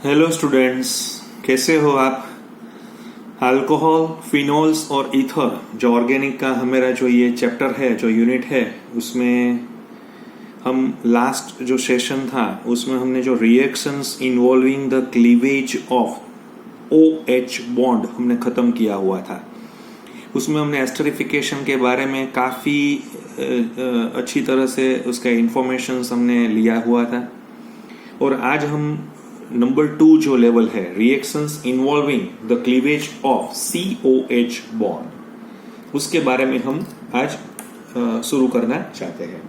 Hello students, कैसे हो आप। अल्कोहल, फिनोल्स और ईथर जो ऑर्गेनिक का हमारा जो ये चैप्टर है, जो यूनिट है, उसमें हम लास्ट जो सेशन था उसमें हमने जो reactions involving the cleavage of OH bond हमने ख़त्म किया हुआ था। उसमें हमने एस्टरिफिकेशन के बारे में काफ़ी अच्छी तरह से उसका इंफॉर्मेशन हमने लिया हुआ था। और आज हम नंबर 2 जो लेवल है, reactions involving the cleavage of COH bond, उसके बारे में हम आज शुरू करना चाहते हैं।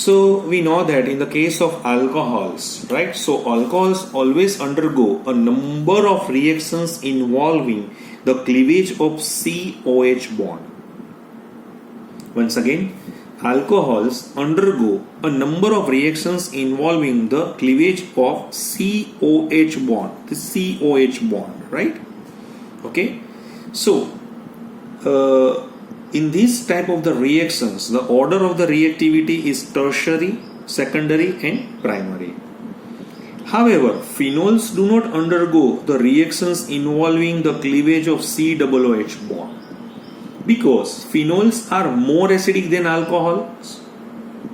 So we know that in the case of alcohols, right? So alcohols always undergo a number of reactions involving the cleavage of COH bond. Once again, alcohols undergo a number of reactions involving the cleavage of COH bond, the COH bond, right? Okay, so in this type of the reactions, the order of the reactivity is tertiary, secondary and primary. However, phenols do not undergo the reactions involving the cleavage of COOH bond because phenols are more acidic than alcohols.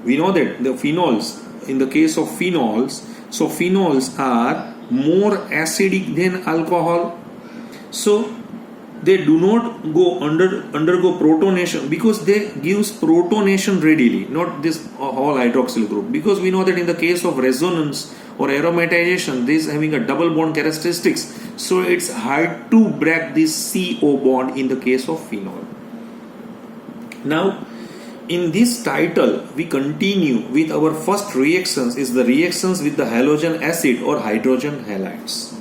We know that the phenols, in the case of phenols, so phenols are more acidic than alcohol. So they do not undergo protonation because they gives protonation readily, not this whole hydroxyl group, because we know that in the case of resonance or aromatization, this having a double bond characteristics, so it's hard to break this CO bond in the case of phenol. Now in this title we continue with our first reactions, is the reactions with the halogen acid or hydrogen halides.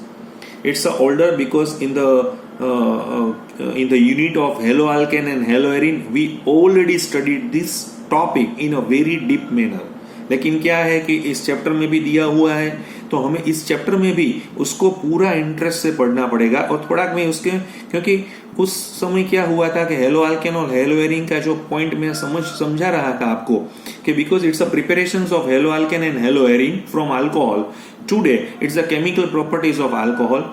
It's older because in the unit of haloalkane and haloarine we already studied this topic in a very deep manner. लेकिन क्या है कि इस chapter में भी दिया हुआ है, तो हमें इस चैप्टर में भी उसको पूरा इंटरेस्ट से पढ़ना पड़ेगा। और थोड़ा में उसके, क्योंकि उस समय क्या हुआ था कि हेलोआल्केन और हेलोएरिन का जो पॉइंट मैं समझा रहा था आपको कि because it's a preparations of haloalkane and haloarene from alcohol, today it's the chemical properties of alcohol.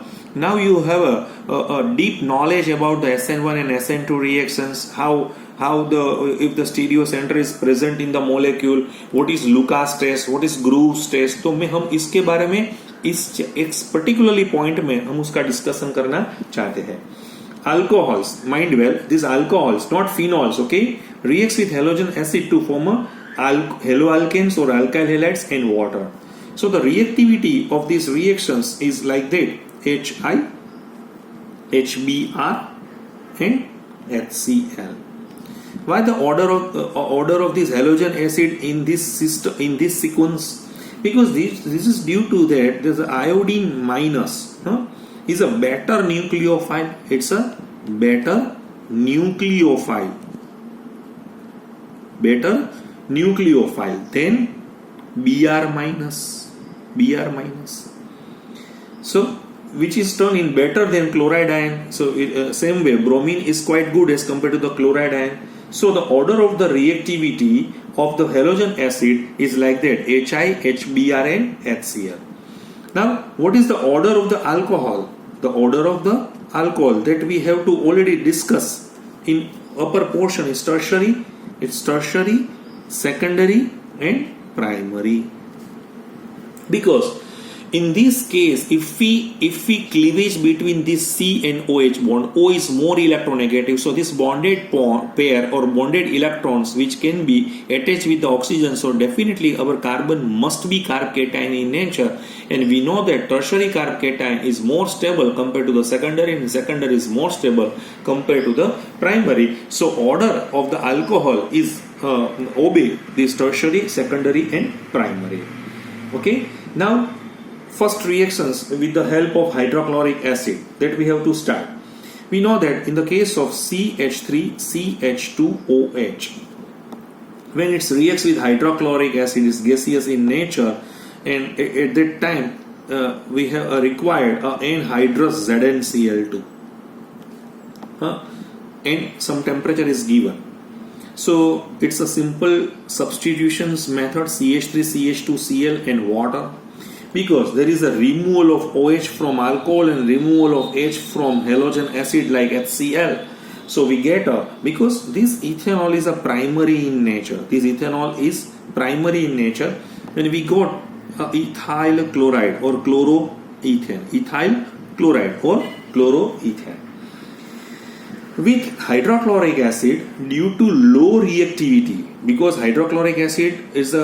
Now you have a deep knowledge about the SN1 and SN2 reactions, how if the stereo center is present in the molecule, what is Lucas test, what is Groove's test. तो हम इसके बारे में इस particularly point में हम उसका discussion करना चाहते हैं. Alcohols, mind well, these alcohols, not phenols, okay, reacts with halogen acid to form a haloalkanes or alkyl halides and water. So the reactivity of these reactions is like that: HI, HBr and HCl. Why the order of this halogen acid in this system, in this sequence? Because this is due to that there's a iodine minus is a better nucleophile. It's a better nucleophile than Br minus. So which is turned in better than chloride ion. So same way bromine is quite good as compared to the chloride ion. So the order of the reactivity of the halogen acid is like that: HI, HBr and HCl. Now what is the order of the alcohol? The order of the alcohol that we have to already discuss in upper portion is tertiary. It's tertiary, secondary and primary. Because in this case, if we cleavage between this C and OH bond, O is more electronegative, so this bonded pair or bonded electrons which can be attached with the oxygen, so definitely our carbon must be carb cation in nature, and we know that tertiary carb cation is more stable compared to the secondary, and secondary is more stable compared to the primary. So order of the alcohol is obey this tertiary, secondary and primary. Okay, now first reactions with the help of hydrochloric acid that we have to start. We know that in the case of CH3 CH2OH, when it reacts with hydrochloric acid, is gaseous in nature, and at that time we have required anhydrous ZnCl2 and some temperature is given. So it's a simple substitutions method: CH3 CH2 Cl and water. because there is a removal of OH from alcohol and removal of H from halogen acid like HCl. So we get because this ethanol is a primary in nature. This ethanol is primary in nature. When we got ethyl chloride or chloroethane, ethyl chloride or chloroethane. With hydrochloric acid, due to low reactivity, because hydrochloric acid is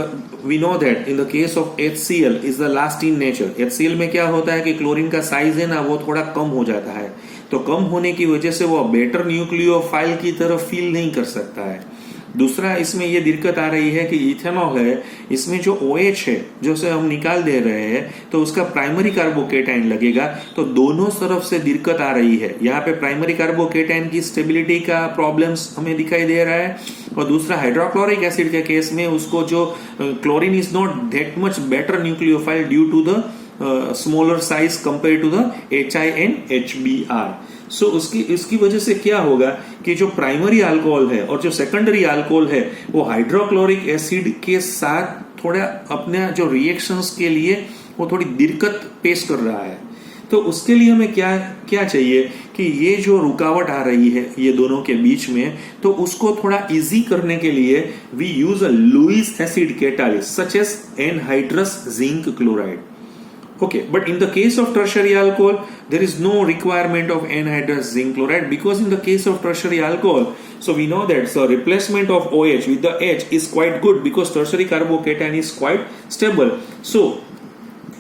we know that in the case of HCl is the last in nature. HCl में क्या होता है कि chlorine का size है ना वो थोड़ा कम हो जाता है, तो कम होने की वजह से वो बेटर न्यूक्लियोफाइल की तरफ फील नहीं कर सकता है. दूसरा इसमें ये दिक्कत आ रही है कि इथेनॉल है, इसमें जो OH है जो से हम निकाल दे रहे हैं तो उसका प्राइमरी कार्बोकेटाइन लगेगा, तो दोनों तरफ से दिक्कत आ रही है. यहाँ पे प्राइमरी कार्बोकेटाइन की स्टेबिलिटी का प्रॉब्लम्स हमें दिखाई दे रहा है, और दूसरा हाइड्रोक्लोरिक एसिड के केस में उसको जो chlorine is not that much better nucleophile due to the smaller size compare to the HI and HBr. So इसकी वजह से क्या होगा कि जो प्राइमरी अल्कोहल है और जो सेकेंडरी अल्कोहल है वो हाइड्रोक्लोरिक एसिड के साथ थोड़ा अपने जो रिएक्शंस के लिए वो थोड़ी दिक्कत पेश कर रहा है. तो उसके लिए हमें क्या चाहिए कि ये जो रुकावट आ रही है ये दोनों के बीच में, तो उसको थोड़ा इजी करने के लिए we use a Lewis acid catalyst such as anhydrous zinc chloride. Okay, but in the case of tertiary alcohol, there is no requirement of anhydrous zinc chloride, because in the case of tertiary alcohol, so we know that so replacement of OH with the H is quite good because tertiary carbocation is quite stable. So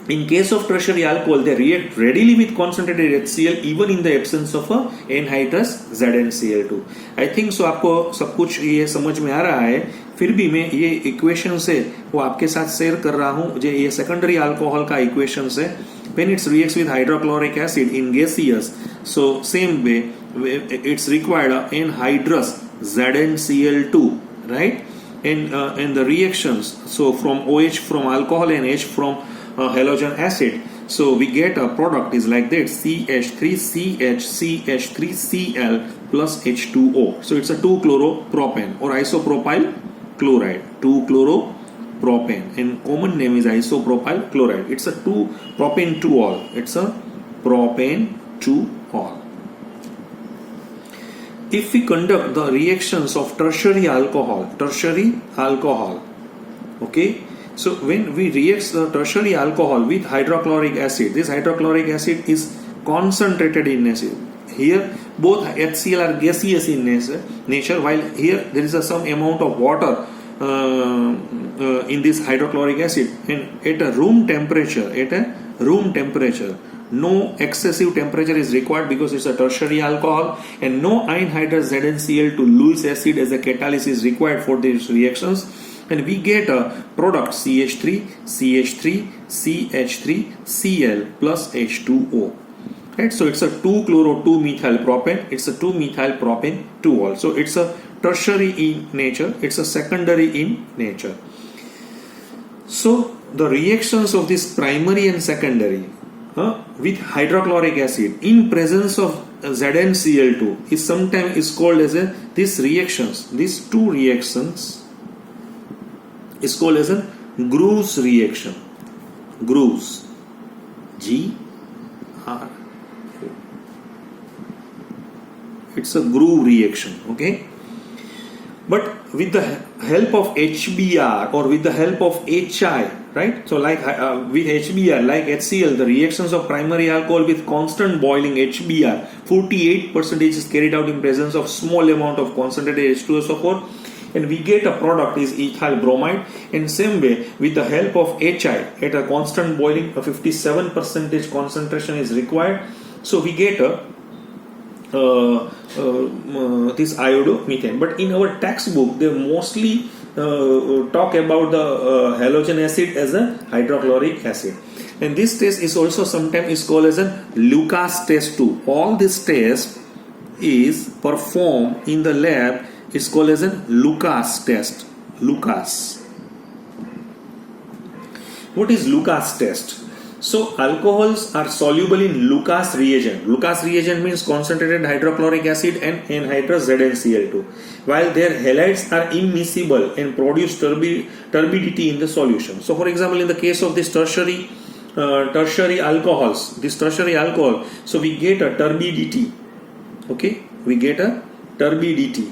in case of tertiary alcohol, they react readily with concentrated HCl even in the absence of a anhydrous ZnCl2. I think so आपको सब कुछ ये समझ में आ रहा है. फिर भी मैं ये इक्वेशन से वो आपके साथ शेयर कर रहा हूँ. जो ये सेकेंडरी अल्कोहल का इक्वेशन है, when it reacts with hydrochloric acid in gaseous, so same way it's required anhydrous ZnCl2, right? And the reactions, so from OH from alcohol and H from halogen acid, so we get a product is like that, CH3CHCH3Cl plus H2O. So it's a 2-chloropropane or isopropyl chloride, 2-chloropropane, and common name is isopropyl chloride. It's a 2-propane-2-ol. It's a propane-2-ol. If we conduct the reactions of tertiary alcohol, okay, so when we react the tertiary alcohol with hydrochloric acid, this hydrochloric acid is concentrated in acid. Here both HCl are gaseous in nature, while here there is some amount of water in this hydrochloric acid, and at a room temperature, no excessive temperature is required because it's a tertiary alcohol, and no anhydrous ZnCl to Lewis acid as a catalyst is required for these reactions, and we get a product CH3CH3CH3Cl plus H2O. Right, so it's a 2-chloro-2-methyl propane. It's a 2-methyl propane 2-ol. So it's a tertiary in nature. It's a secondary in nature. So the reactions of this primary and secondary with hydrochloric acid in presence of ZnCl2 is sometimes called as these two reactions is called as a Gru's reaction. Gru's, G-R. It's a Gru reaction, okay? But with the help of HBr or with the help of HI, right? So like with HBr, like HCl, the reactions of primary alcohol with constant boiling HBr, 48% is carried out in presence of small amount of concentrated H2SO4, and we get a product is ethyl bromide. In same way, with the help of HI, at a constant boiling, a 57% concentration is required. So we get a this iodomethane. But in our textbook, they mostly talk about the halogen acid as a hydrochloric acid. And this test is also sometimes called as a Lucas test too. All this test is performed in the lab. It's called as a Lucas test. Lucas. What is Lucas test? So alcohols are soluble in Lucas reagent. Lucas reagent means concentrated hydrochloric acid and anhydrous ZnCl2, while their halides are immiscible and produce turbidity in the solution. So for example, in the case of this tertiary tertiary alcohols, this tertiary alcohol, so we get a turbidity. Okay, we get a turbidity,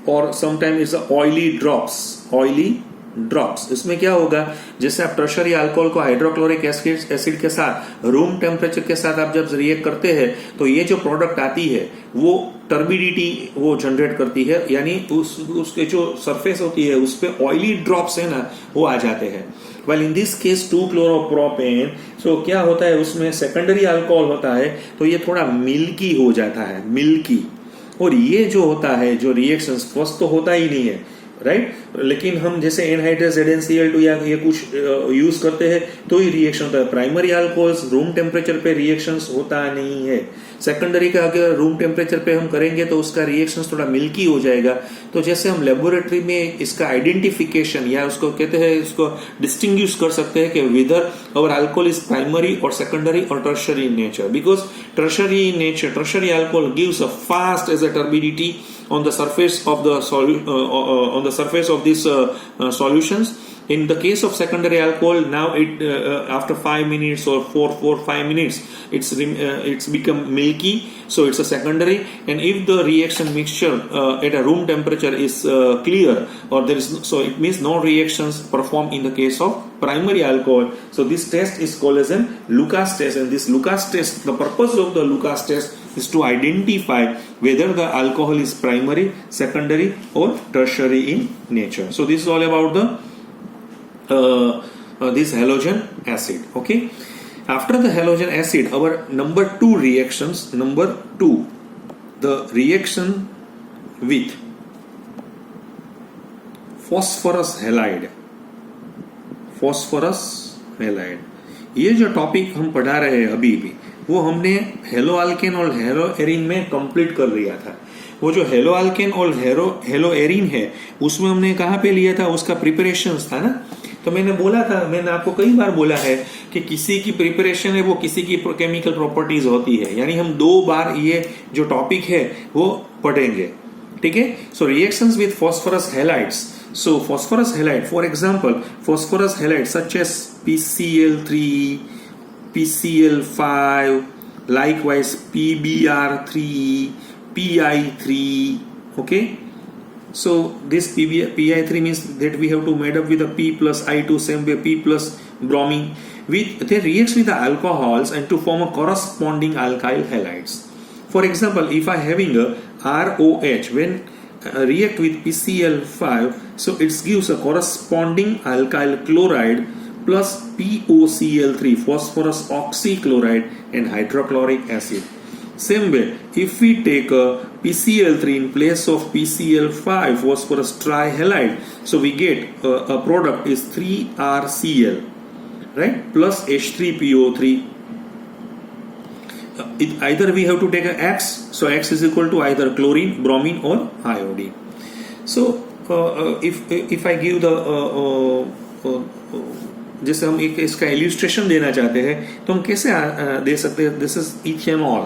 or sometimes it's a oily drops. इसमें क्या होगा, जैसे आप tertiary alcohol को hydrochloric acid के साथ room temperature के साथ आप जब रिएक्ट करते हैं तो ये जो प्रोडक्ट आती है वो टर्बिडिटी वो जनरेट करती है, यानी उसके जो सरफेस होती है उस पे ऑयली ड्रॉप्स है ना वो आ जाते हैं. Well in this case 2-chloropropan, सो क्या होता है उसमें सेकेंडरी अल्कोहल होता है तो ये थोड़ा मिल्की हो जाता है, मिल्की. और ये जो होता है जो रिएक्शन फर्स्ट तो होता ही नहीं है, राइट, लेकिन हम जैसे एनहाइड्रस ZnCl2 या ये कुछ यूज करते हैं तो ही रिएक्शन होता है. प्राइमरी अल्कोहल्स रूम टेम्परेचर पे रिएक्शंस होता नहीं है. सेकेंडरी का अगर रूम टेम्परेचर पे हम करेंगे तो उसका रिएक्शंस थोड़ा मिल्की हो जाएगा. तो जैसे हम लेबोरेटरी में इसका आइडेंटिफिकेशन या उसको कहते हैं उसको डिस्टिंग्विश कर सकते हैं कि whether our alcohol is primary और सेकेंडरी और tertiary in nature, because tertiary alcohol gives a fast as a turbidity on the surface of the solutions. In the case of secondary alcohol, now it after 5 minutes or 4-5 minutes it's become milky, so it's a secondary. And if the reaction mixture at a room temperature is clear, or there is so it means no reactions perform in the case of primary alcohol. So this test is called as an Lucas test, and this Lucas test, the purpose of the Lucas test is to identify whether the alcohol is primary, secondary or tertiary in nature. So this is all about the this halogen acid. Okay, after the halogen acid, our number 2 reactions, the reaction with phosphorus halide. ये जो topic हम पढ़ा रहे हैं अभी भी वो हमने हेलो अल्केन और हेलो एरिन में कंप्लीट कर लिया था. वो जो हेलो अल्केन और हेलो एरिन है उसमें हमने कहाँ पे लिया था, उसका प्रिपरेशन था ना. तो मैंने आपको कई बार बोला है कि किसी की प्रिपरेशन है वो किसी की केमिकल प्रॉपर्टीज होती है, यानी हम 2 बार ये जो टॉपिक है वो पढ़ेंगे. ठीक है. So reactions with phosphorus halides. So phosphorus halide, for example, phosphorus halide such as PCl3, PCl5, likewise PBr3, Pi3. Okay. So this Pi3 means that we have to made up with a P plus I2, same way P plus bromine. They reacts with the alcohols and to form a corresponding alkyl halides. For example, if I having a ROH when react with PCl5, so it gives a corresponding alkyl chloride plus POCl3, phosphorus oxychloride, and hydrochloric acid. Same way, if we take a PCl3 in place of PCl5, phosphorus trihalide, so we get a product is 3RCl, right, plus H3PO3. Either we have to take a X, so X is equal to either chlorine, bromine or iodine. So if I give the जैसे हम एक इसका इल्यूस्ट्रेशन देना चाहते हैं तो हम कैसे दे सकते हैं. This is ethanol.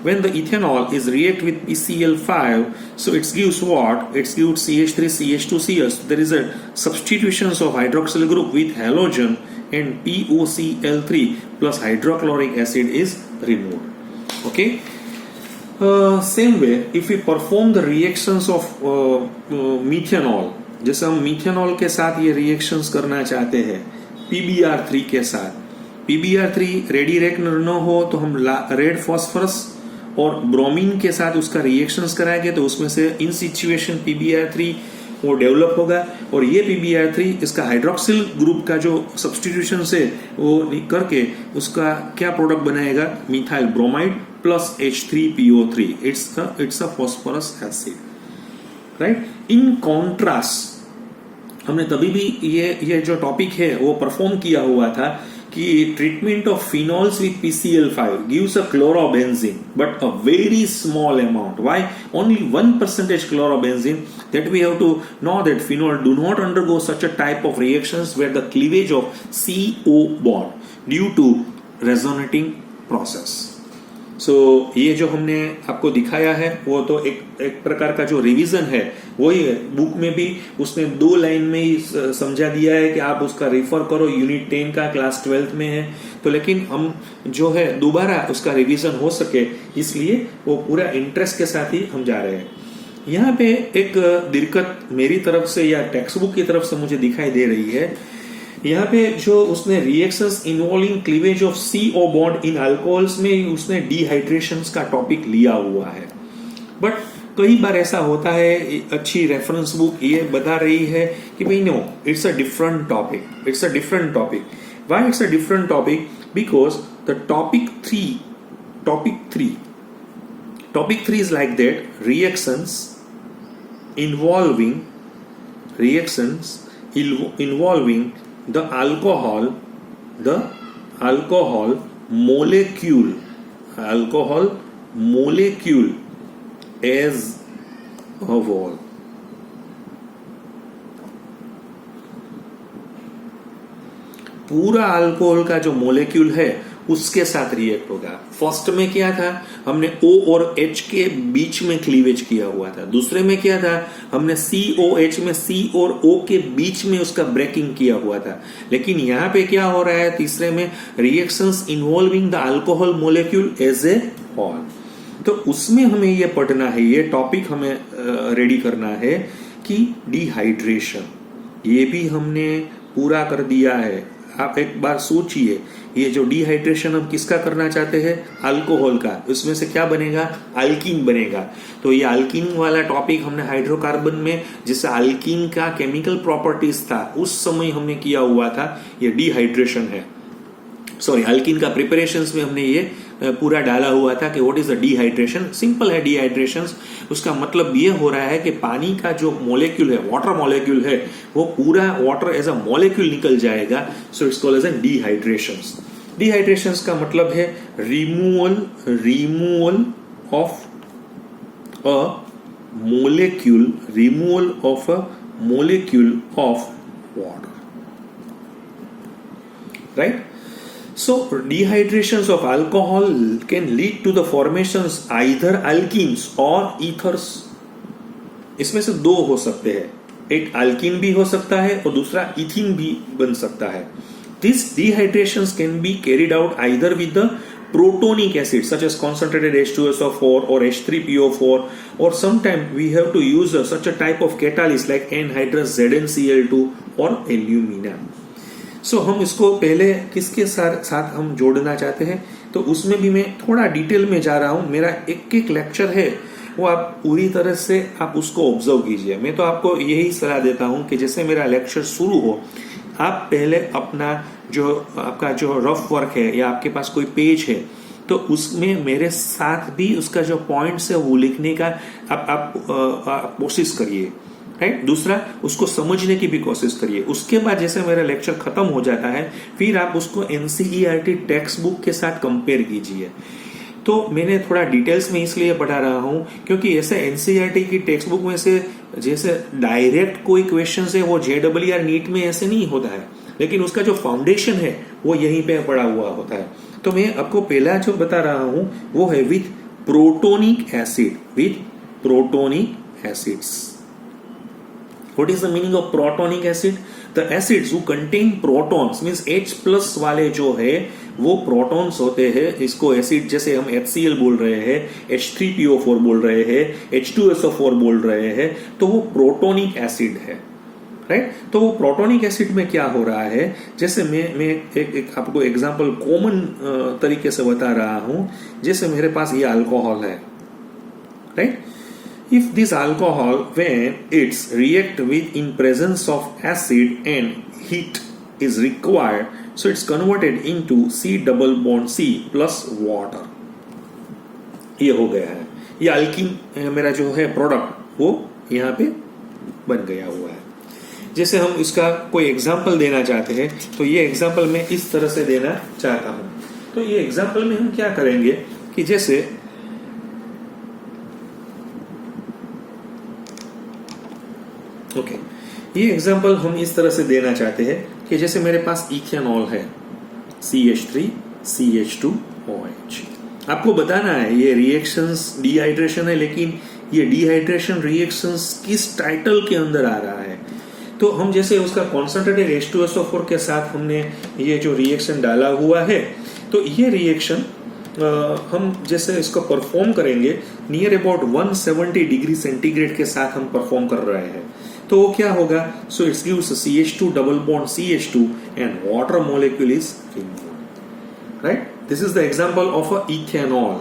When the ethanol is react with PCl5, so it gives what? It gives CH3, CH2Cl. So there is a substitutions of hydroxyl group with halogen, and POCl3 plus hydrochloric acid is removed. Okay. Same way, if we perform the reactions of methanol, जैसे हम methanol के साथ ये reactions करना चाहते हैं PBr3 के साथ. PBr3 रेडी रेकनर न हो तो हम रेड फॉस्फोरस और ब्रोमीन के साथ उसका रिएक्शंस कराएंगे तो उसमें से इन सिचुएशन PBr3 वो डेवलप होगा. और ये PBr3 इसका हाइड्रोक्सिल ग्रुप का जो सब्स्टिट्यूशन से वो करके उसका क्या प्रोडक्ट बनाएगा, methyl bromide plus H3PO3. It's a phosphorous acid, right. In contrast हमने तभी भी ये जो टॉपिक है वो परफॉर्म किया हुआ था कि treatment of phenols with PCl5 gives a chlorobenzene but a very small amount. Why? Only 1% chlorobenzene. That we have to know that phenol do not undergo such a type of reactions where the cleavage of CO bond due to resonating process. सो ये जो हमने आपको दिखाया है वो तो एक प्रकार का जो रिवीजन है वही है। बुक में भी उसने 2 लाइन में ही समझा दिया है कि आप उसका रेफर करो, यूनिट 10 का, क्लास 12 में है। तो लेकिन हम जो है दोबारा उसका रिवीजन हो सके इसलिए वो पूरा इंटरेस्ट के साथ ही हम जा रहे हैं। यहाँ पे एक दिक्कत मेरी तरफ से या टेक्स्ट बुक की तरफ से मुझे दिखाई दे रही है। यहाँ पे जो उसने reactions involving cleavage of CO bond in alcohols में उसने डिहाइड्रेशंस का टॉपिक लिया हुआ है। बट कई बार ऐसा होता है, अच्छी रेफरेंस बुक ये बता रही है कि भाई no, it's a different topic, it's a different topic. Why it's a different topic? Because the topic three is like that, reactions involving the alcohol molecule as a whole. पूरा alcohol का जो molecule है उसके साथ react होगा। First में क्या था, हमने O और H के बीच में क्लीवेज किया हुआ था। दूसरे में क्या था, हमने COH में C और O के बीच में उसका ब्रेकिंग किया हुआ था। लेकिन यहाँ पे क्या हो रहा है, तीसरे में reactions involving the alcohol molecule as a whole. तो उसमें हमें ये पढ़ना है, ये टॉपिक हमें रेडी करना है कि डिहाइड्रेशन, ये भी हमने पूरा कर दिया है। आप एक बार सोचिए, ये जो डिहाइड्रेशन हम किसका करना चाहते हैं, अल्कोहल का, उसमें से क्या बनेगा, अल्कीन बनेगा। तो ये अल्कीन वाला टॉपिक हमने हाइड्रोकार्बन में जैसे अल्कीन का केमिकल प्रॉपर्टीज था उस समय हमने किया हुआ था, ये डिहाइड्रेशन है। सॉरी, अल्कीन का प्रिपरेशंस में हमने ये पूरा डाला हुआ था कि what is the dehydration. Simple है डिहाइड्रेशन, उसका मतलब ये हो रहा है कि पानी का जो मॉलिक्यूल है, वाटर मॉलिक्यूल है, वो पूरा वाटर एज अ मॉलिक्यूल निकल जाएगा। So it's called as an dehydrations. Dehydrations का मतलब है removal of a molecule of water, right? So dehydrations of alcohol can lead to the formations either alkenes or ethers. इसमें से 2 हो सकते हैं, एक अल्कीन भी हो सकता है और दूसरा इथीन भी बन सकता है। These dehydrations can be carried out either with the protonic acid such as concentrated H2SO4 or H3PO4, or sometimes we have to use such a type of catalyst like anhydrous ZnCl2 or alumina. सो हम इसको पहले किसके साथ हम जोड़ना चाहते हैं, तो उसमें भी मैं थोड़ा डिटेल में जा रहा हूं। मेरा एक लेक्चर है, वो आप पूरी तरह से आप उसको ऑब्जर्व कीजिए। मैं तो आपको यही सलाह देता हूं कि जैसे मेरा लेक्चर शुरू हो, आप पहले अपना आपका जो रफ वर्क है या आपके पास कोई पेज है, तो उसमें मेरे साथ भी उसका जो पॉइंट्स है वो लिखने का आप कोशिश करिए, राइट? दूसरा, उसको समझने की भी कोशिश करिए। उसके बाद जैसे मेरा लेक्चर खत्म हो जाता है, फिर आप उसको NCERT टेक्स्ट बुक के साथ कंपेयर कीजिए। तो मैंने थोड़ा डिटेल्स में इसलिए पढ़ा रहा हूं क्योंकि ऐसे NCERT की टेक्स्ट बुक में से जैसे डायरेक्ट कोई क्वेश्चन है वो JEE नीट में ऐसे नहीं होता है, लेकिन उसका जो फाउंडेशन है वो यहीं पे पड़ा हुआ होता है। तो मैं आपको पहला जो बता रहा हूं वो है with protonic acids. What is the meaning of protonic acid? The acids who contain protons means H+ वाले जो है वो protons होते हैं। इसको एसिड जैसे हम HCl बोल रहे हैं, H3PO4 बोल रहे हैं, H2SO4 बोल रहे हैं, तो वो प्रोटोनिक एसिड है, राइट? तो वो प्रोटोनिक एसिड में क्या हो रहा है, जैसे मैं एक आपको एग्जांपल कॉमन तरीके से बता रहा हूं। जैसे मेरे पास ये अल्कोहल है, right? If this alcohol, when it's react with in presence of acid and heat is required, so it's converted into C double bond C plus water. ये हो गया है, ये अल्कीन मेरा जो है प्रोडक्ट वो यहाँ पे बन गया हुआ है। जैसे हम इसका कोई एग्जाम्पल देना चाहते हैं, तो ये एग्जाम्पल मैं इस तरह से देना चाहता हूँ। तो ये एग्जाम्पल में हम क्या करेंगे कि जैसे ये एग्जाम्पल हम इस तरह से देना चाहते हैं कि जैसे मेरे पास इथेनॉल है, CH3CH2OH, आपको बताना है ये रिएक्शंस डिहाइड्रेशन है, लेकिन ये डिहाइड्रेशन रिएक्शंस किस टाइटल के अंदर आ रहा है। तो हम जैसे उसका कॉन्सेंट्रेटेड H2SO4 के साथ हमने ये जो रिएक्शन डाला हुआ है, तो ये रिएक्शन हम जैसे इसको परफॉर्म करेंगे नियर अबाउट 170 डिग्री सेंटीग्रेड के साथ हम परफॉर्म कर रहे हैं, तो वो क्या होगा, so it's gives CH2 double bond CH2 and water molecule is removed, right. This is the example of a ethanol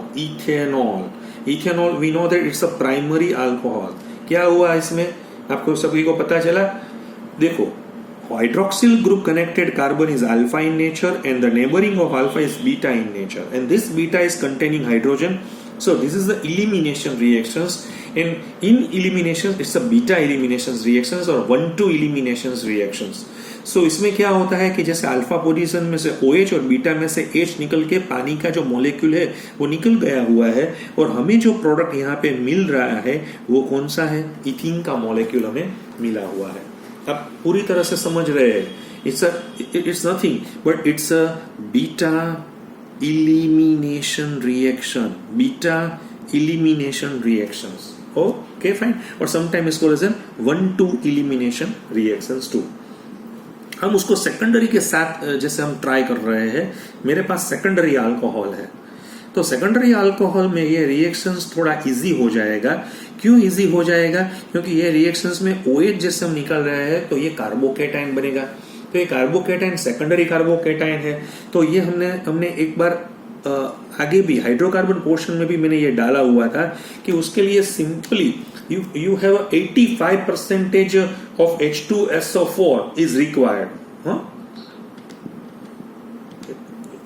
we know that it's a primary alcohol. क्या हुआ इसमें, आपको सभी को पता चला। देखो, hydroxyl group connected carbon is alpha in nature and the neighboring of alpha is beta in nature, and this beta is containing hydrogen. So this is the elimination reactions, and in elimination it's a beta eliminations reactions or 1-2 eliminations reactions. So इसमें क्या होता है कि जैसे alpha position में से OH और beta में से H निकल के पानी का जो मॉलिक्यूल है वो निकल गया हुआ है, और हमें जो प्रोडक्ट यहाँ पे मिल रहा है वो कौन सा है, इथीन का मॉलिक्यूल हमें मिला हुआ है। आप पूरी तरह से समझ रहे हैं, it's nothing but it's a beta elimination reaction, beta elimination reactions, okay fine. और समटाइम इसको 1-2 इलिमिनेशन रिएक्शंस टू। हम उसको सेकेंडरी के साथ जैसे हम ट्राई कर रहे हैं, मेरे पास सेकेंडरी अल्कोहल है, तो सेकेंडरी अल्कोहल में ये रिएक्शंस थोड़ा इजी हो जाएगा। क्यों इजी हो जाएगा, क्योंकि ये रिएक्शंस में OH जैसे हम निकल रहे हैं तो ये कार्बोकेटाइन बनेगा, तो ये कार्बोकेटाइन सेकेंडरी कार्बोकेटाइन है। तो ये हमने एक बार आगे भी हाइड्रोकार्बन पोर्शन में भी मैंने ये डाला हुआ था कि उसके लिए simply you have 85% of H2SO4 is required,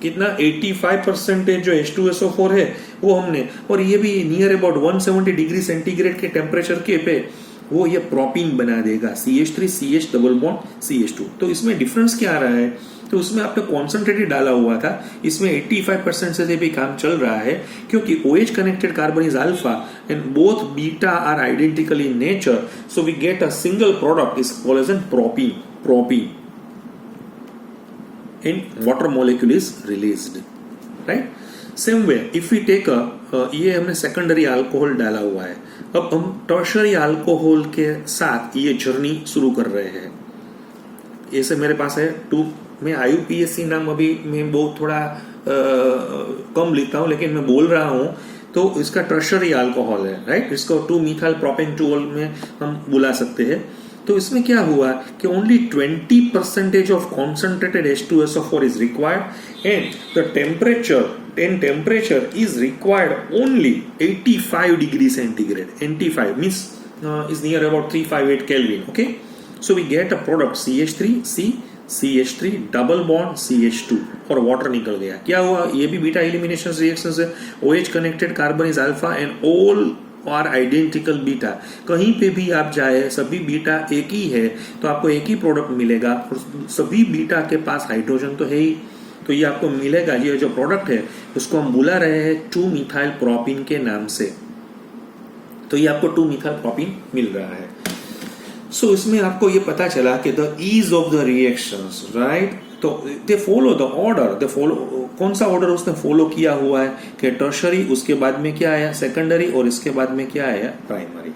कितना 85% जो H2SO4 है वो हमने, और ये भी नियर अबाउट 170 डिग्री सेंटीग्रेड के टेम्परेचर के पे वो ये प्रोपीन बना देगा, CH3 CH double bond CH2। तो इसमें डिफरेंस क्या आ रहा है, तो उसमें आपने कॉन्सेंट्रेटेड डाला हुआ था, इसमें 85% से भी काम चल रहा है, क्योंकि OH connected carbon is alpha and both beta are identical in nature, so we get a single product is called as propene and water molecule is released, right? Same way if we take ये हमने secondary alcohol डाला हुआ है, अब हम tertiary alcohol के साथ ये जर्नी शुरू कर रहे हैं। ऐसे मेरे पास है 2 में IUPAC नाम अभी मैं बहुत थोड़ा कम लिखता हूँ, लेकिन मैं बोल रहा हूँ तो इसका टर्शरी अल्कोहल है, राइट। इसको 2-methyl प्रोपेंटोल में हम बुला सकते हैं। तो इसमें क्या हुआ कि only 20% of concentrated H2SO4 is required and the temperature is required only 85 degree centigrade. 85 means is near about 358 Kelvin, okay? So we get a product CH3 double bond CH2 और वाटर निकल गया। क्या हुआ, ये भी बीटा एलिमिनेशन रिएक्शन है। OH connected carbon is alpha and all और identical beta, कहीं पे भी आप जाए सभी बीटा एक ही है तो आपको एक ही प्रोडक्ट मिलेगा, और सभी बीटा के पास हाइड्रोजन तो है ही, तो ये आपको मिलेगा। ये जो प्रोडक्ट है उसको हम बुला रहे हैं 2-methyl प्रोपीन के नाम से, तो ये आपको 2-methyl प्रोपीन मिल रहा है। सो इसमें आपको ये पता चला कि the ease of the reactions, right, तो they follow the order, they follow, कौन सा ऑर्डर उसने फॉलो किया हुआ है कि टर्शरी, उसके बाद में क्या आया सेकेंडरी, और इसके बाद में क्या आया प्राइमरी,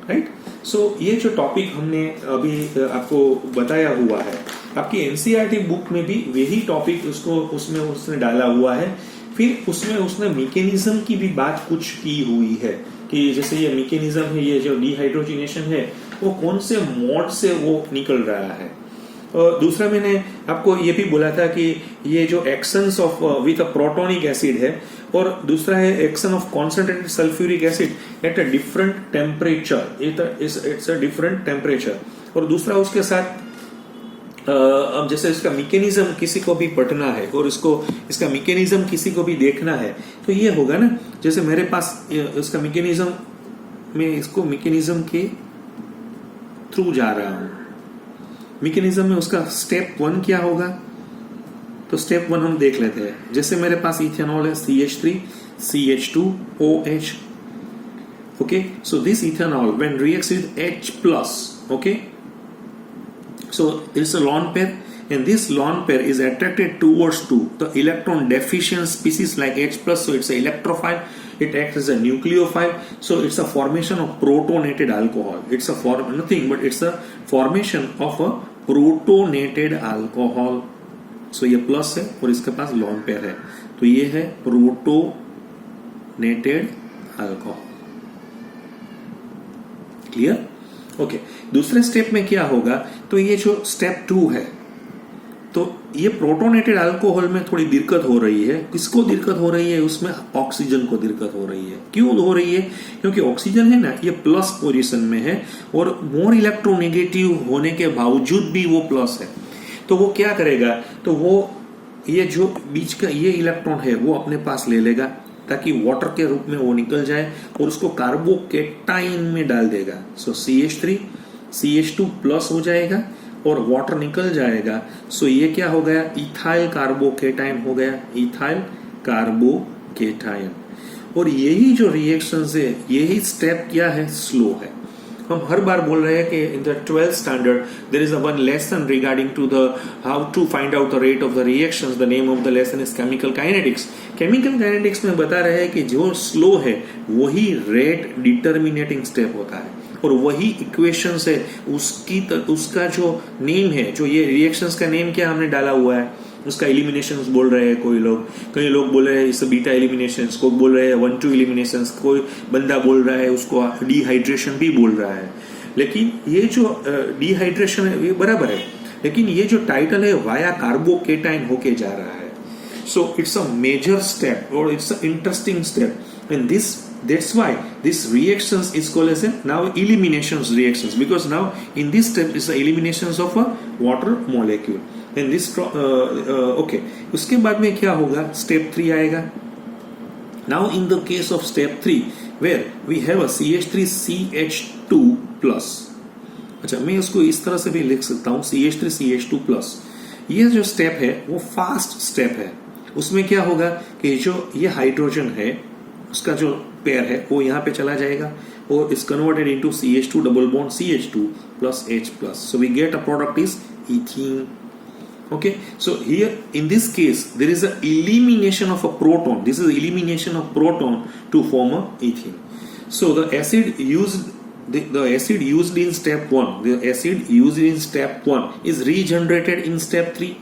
राइट। सो ये जो टॉपिक हमने अभी आपको बताया हुआ है, आपकी NCERT बुक में भी यही टॉपिक उसमें उसने डाला हुआ है। फिर उसमें उसने मैकेनिज्म की भी बात कुछ की हुई है कि जैसे ये मैकेनिज्म है, ये जो डिहाइड्रोजिनेशन है वो कौन से मोड से वो निकल रहा है। और दूसरा मैंने आपको ये भी बोला था कि ये जो actions of with a protonic acid है, और दूसरा है action of concentrated sulphuric acid at a different temperature, it's a different temperature. और दूसरा उसके साथ अब जैसे इसका मैकेनिज्म किसी को भी पढ़ना है और इसका मैकेनिज्म किसी को भी देखना है, तो ये होगा ना, जैसे मेरे पास इसका मैकेनिज्म, मैं इसको मैकेनिज्म के थ्रू जा रहा हूं। मैकेनिज्म में उसका स्टेप 1 क्या होगा, तो स्टेप 1 हम देख लेते हैं। जैसे मेरे पास इथेनॉल है CH3 CH2 OH, okay, so this ethanol when reacts with H+, okay, so it's a lone pair and this lone pair is attracted towards to the electron deficient species like H plus, so it's an electrophile. It acts as a nucleophile, so it's a formation of protonated alcohol. It's a nothing but it's a formation of a protonated alcohol. So ये plus है और इसके पास lone pair है, तो ये है protonated alcohol. Clear? Okay. दूसरे step में क्या होगा, तो ये जो स्टेप 2 है, तो ये प्रोटोनेटेड अल्कोहल में थोड़ी दिक्कत हो रही है. किसको दिक्कत हो रही है? उसमें ऑक्सीजन को दिक्कत हो रही है. क्यों हो रही है? क्योंकि ऑक्सीजन है ना, ये प्लस पोजीशन में है और मोर इलेक्ट्रोनेगेटिव होने के बावजूद भी वो प्लस है. तो वो क्या करेगा, तो वो ये जो बीच का ये इलेक्ट्रॉन है वो अपने पास ले लेगा ताकि वाटर के रूप में वो निकल जाए और उसको कार्बोकेटाइन में डाल देगा. सो CH3 CH2 प्लस हो जाएगा और वाटर निकल जाएगा. सो ये क्या हो गया, इथाइल कार्बोकेटाइन हो गया, इथाइल कार्बोकेटाइन. और यही जो रिएक्शन है, यही स्टेप क्या है, स्लो है. हम हर बार बोल रहे हैं कि in the 12th standard there is a one lesson regarding to the how to find out the rate of the reactions. The name of the lesson is chemical kinetics. Chemical kinetics में बता रहे हैं कि जो slow है वही rate determining step होता है और वही इक्वेशंस है उसका जो नेम है, जो ये रिएक्शंस का नेम क्या हमने डाला हुआ है, उसका एलिमिनेशंस बोल रहे हैं कोई लोग, कई लोग बोल रहे हैं इस बीटा एलिमिनेशंस, कोई बोल रहे हैं 1-2 एलिमिनेशंस, कोई बंदा बोल रहा है उसको डिहाइड्रेशन भी बोल रहा है. लेकिन ये जो डिहाइड्रेशन है ये बराबर है, लेकिन ये जो टाइटल है वाया कार्बोकेटाइन होके जा रहा है. So it's a major step और it's a interesting step and this that's why this reactions is called as a now eliminations reactions, because now in this step is the eliminations of a water molecule. And this okay, उसके बाद में क्या होगा, step 3 आएगा. Now in the case of step 3 where we have a CH3CH2 plus, अच्छा मैं उसको इस तरह से भी लिख सकता हूँ CH3CH2 plus. ये जो स्टेप है वो फास्ट स्टेप है. उसमें क्या होगा कि जो ये हाइड्रोजन है उसका जो पेयर है वो यहाँ पे चला जाएगा और is converted into CH2 double bond CH2 plus H plus. So we get a product is ethene. Okay, so here in this case there is a elimination of a proton. This is elimination of proton to form a ethene. So the acid used in step 1, the acid used in step 1 is regenerated in step 3.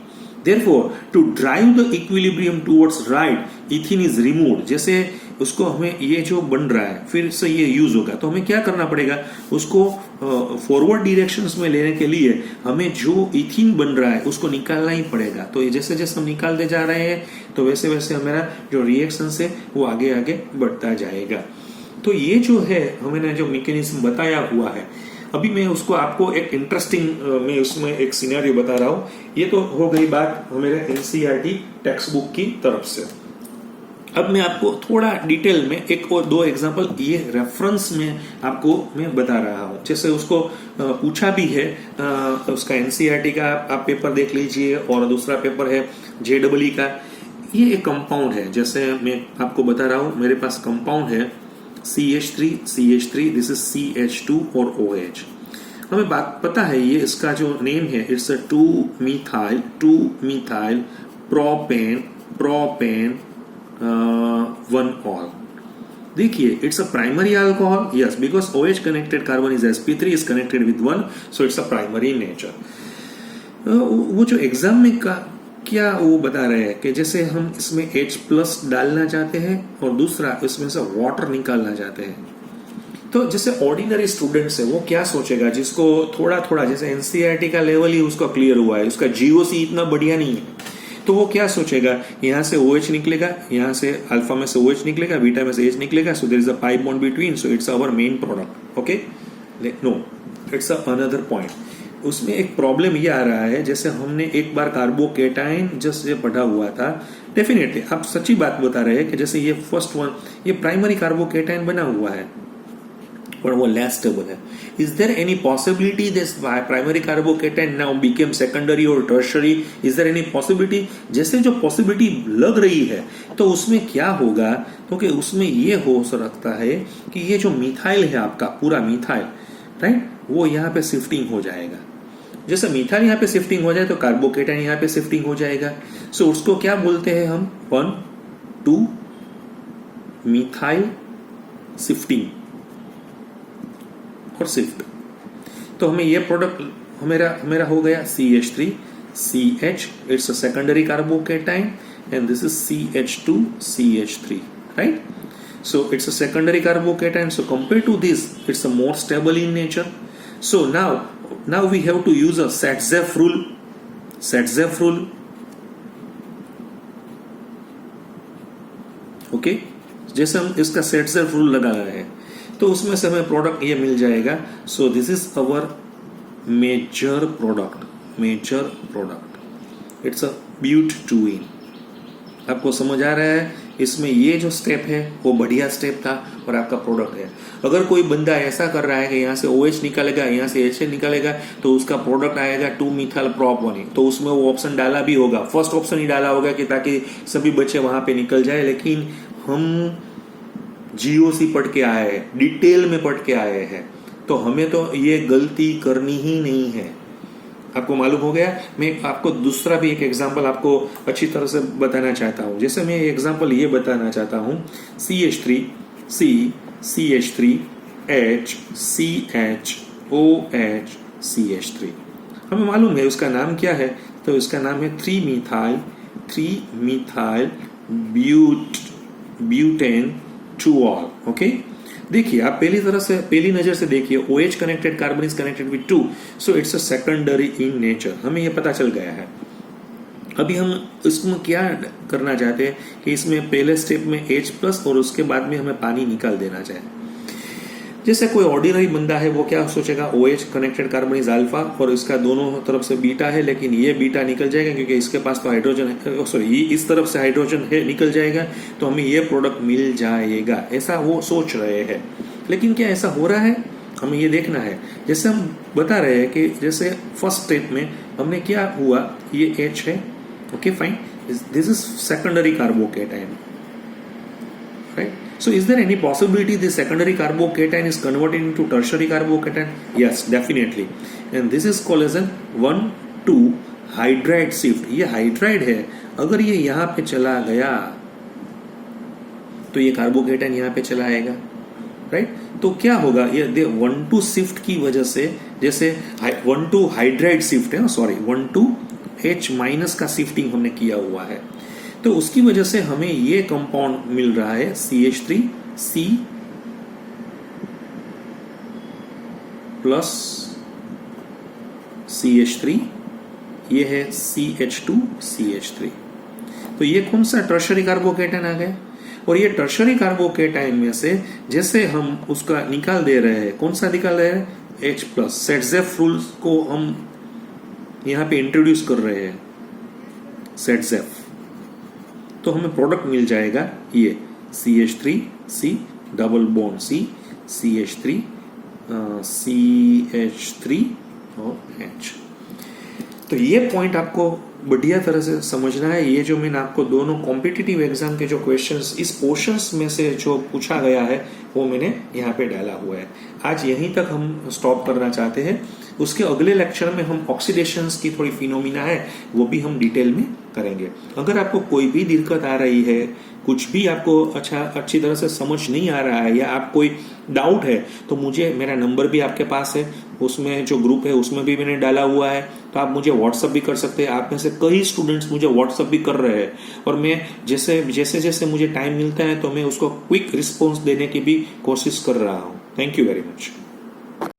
Therefore, to drive the equilibrium towards right, ethene is removed. जैसे उसको हमें ये जो बन रहा है फिर से ये यूज होगा, तो हमें क्या करना पड़ेगा, उसको फॉरवर्ड डायरेक्शंस में लेने के लिए हमें जो इथीन बन रहा है उसको निकालना ही पड़ेगा. तो ये जैसे जैसे हम निकालते जा रहे हैं तो वैसे वैसे हमारा जो रिएक्शन है वो आगे आगे बढ़ता जाएगा. तो ये जो है हमने जो मैकेनिज्म बताया हुआ है, अभी मैं उसको आपको एक इंटरेस्टिंग मैं उसमें एक सिनेरियो बता रहा हूँ. ये तो हो गई बात हमारे NCERT टेक्स्ट बुक की तरफ से. अब मैं आपको थोड़ा डिटेल में एक और 2 एग्जांपल ये रेफरेंस में आपको मैं बता रहा हूँ. जैसे उसको पूछा भी है, उसका NCERT का आप पेपर देख लीजिए और दूसरा पेपर है JEE का. ये एक कंपाउंड है, जैसे मैं आपको बता रहा हूँ मेरे पास कंपाउंड है CH3, दिस इज CH2 और OH. हमें बात पता है ये इसका जो नेम है इट्स 2-methyl प्रोपेन 1-ol. देखिए it's a primary alcohol, yes, because OH connected carbon is sp3 is connected with 1, so it's a primary nature. वो जो एग्जाम में क्या वो बता रहे हैं कि जैसे हम इसमें H प्लस डालना चाहते हैं और दूसरा इसमें से वाटर निकालना चाहते हैं. तो जैसे ऑर्डिनरी स्टूडेंट्स है वो क्या सोचेगा, जिसको थोड़ा थोड़ा जैसे NCERT का लेवल ही उसका क्लियर हुआ है, उसका GOC इतना बढ़िया नहीं है, तो वो क्या सोचेगा, यहाँ से OH निकलेगा, यहाँ से अल्फा में से OH निकलेगा, बीटा में से H निकलेगा, so there is a pi bond between, so it's our main product. Okay, no, it's another point. उसमें एक प्रॉब्लम ये आ रहा है, जैसे हमने एक बार कार्बोकेटाइन जैसे पढ़ा हुआ था, डेफिनेटली आप सच्ची बात बता रहे हैं कि जैसे ये फर्स्ट वन ये प्राइमरी कार्बोकेटाइन बना हुआ है पर वो लेस स्टेबल है. Is there any possibility this primary carbocation now became secondary और tertiary? Is there any possibility? जैसे जो पॉसिबिलिटी लग रही है तो उसमें क्या होगा, क्योंकि उसमें ये हो सकता है कि ये जो मिथाइल है आपका पूरा मिथाइल, राइट, वो यहाँ पे शिफ्टिंग हो जाएगा. जैसे मिथाइल यहाँ पे शिफ्टिंग हो जाए तो कार्बोकेटाइन यहाँ पे शिफ्टिंग हो जाएगा। सो उसको क्या बोलते हैं हम, 1,2 मिथाइल शिफ्टिंग और शिफ्ट। तो हमें ये प्रोडक्ट हमेरा हो गया CH3 CH, it's a secondary carbocation, and this is CH2 CH3, right? So it's a secondary carbocation, so compared to this it's a more stable in nature. So now we have to use a Satzef rule, okay? जैसे हम इसका Satzef rule लगा रहे हैं तो उसमें से हमें प्रोडक्ट ये मिल जाएगा। So this is our major product, it's a butene। आपको समझ आ रहा है, इसमें ये जो स्टेप है वो बढ़िया स्टेप था और आपका प्रोडक्ट है। अगर कोई बंदा ऐसा कर रहा है कि यहाँ से OH निकालेगा, यहाँ से HA निकालेगा, तो उसका प्रोडक्ट आएगा 2 मिथाइल प्रोप 1, तो उसमें वो ऑप्शन डाला भी होगा, फर्स्ट ऑप्शन ही डाला होगा कि ताकि सभी बच्चे वहां पे निकल जाए। लेकिन हम GOC पढ़ के आए हैं, डिटेल में पढ़ के आए हैं, तो हमें तो ये गलती करनी ही नहीं है। आपको मालूम हो गया। मैं आपको दूसरा भी एक एग्जांपल आपको अच्छी तरह से बताना चाहता हूं। जैसे मैं एग्जांपल ये बताना चाहता हूं, CH3 C CH3 H CH OH CH3, हमें मालूम है उसका नाम क्या है, तो इसका नाम है 3 methyl butane two all. Okay, देखिए आप पहली नजर से देखिए, OH connected carbon is connected with 2, so it's a secondary in nature, हमें ये पता चल गया है। अभी हम इसमें क्या करना चाहते हैं कि इसमें पहले स्टेप में H+ और उसके बाद में हमें पानी निकाल देना चाहिए। जैसे कोई ऑर्डिनरी बंदा है वो क्या सोचेगा, OH connected carbon is alpha और इसका दोनों तरफ से बीटा है, लेकिन ये बीटा निकल जाएगा क्योंकि इसके पास तो हाइड्रोजन है, सॉरी इस तरफ से हाइड्रोजन है, निकल जाएगा, तो हमें ये प्रोडक्ट मिल जाएगा, ऐसा वो सोच रहे हैं। लेकिन क्या ऐसा हो रहा है, हमें ये देखना है। जैसे हम बता रहे हैं कि जैसे फर्स्ट स्टेप में हमने क्या हुआ, ये H है, okay fine, this is secondary carbocation, right? So is there any possibility this secondary carbocation is converted into tertiary carbocation? Yes, definitely. And this is called as an 1,2 hydride shift. ये hydride है, अगर ये यहाँ पे चला गया तो ये कार्बोकेटाइन यहाँ पे चला आएगा, राइट? तो क्या होगा, ये 1,2 शिफ्ट की वजह से, जैसे 1,2 हाइड्राइड शिफ्ट है, सॉरी 1,2 H- का शिफ्टिंग हमने किया हुआ है, तो उसकी वजह से हमें ये कंपाउंड मिल रहा है CH3 C प्लस CH3, ये है CH2 CH3। तो ये कौन सा टर्शरी कार्बोकेटाइन आ गया, और ये टर्शरी कार्बोकेटाइन में से जैसे हम उसका निकाल दे रहे हैं, कौन सा निकाल रहे हैं, H+। सेटजेफ रूल को हम यहां पे इंट्रोड्यूस कर रहे हैं, सेटजेफ, तो हमें प्रोडक्ट मिल जाएगा ये CH3 C double bond C CH3 CH3 और H। तो ये पॉइंट आपको बढ़िया तरह से समझना है। ये जो मैंने आपको दोनों कॉम्पिटिटिव एग्जाम के जो क्वेश्चंस इस पोर्शंस में से जो पूछा गया है वो मैंने यहाँ पे डाला हुआ है। आज यहीं तक हम स्टॉप करना चाहते हैं। उसके अगले लेक्चर में हम ऑक्सीडेशंस की थोड़ी फिनोमिना है वो भी हम डिटेल में करेंगे। अगर आपको कोई भी दिक्कत आ रही है, कुछ भी आपको अच्छी तरह से समझ नहीं आ रहा है, या आप कोई डाउट है, तो मुझे, मेरा नंबर भी आपके पास है, उसमें जो ग्रुप है उसमें भी मैंने डाला हुआ है, तो आप मुझे व्हाट्सअप भी कर सकते हैं। आप में से कई स्टूडेंट्स मुझे व्हाट्सअप भी कर रहे हैं, और मैं जैसे जैसे मुझे टाइम मिलता है तो मैं उसको क्विक रिस्पॉन्स देने की भी कोशिश कर रहा हूँ। Thank you very much.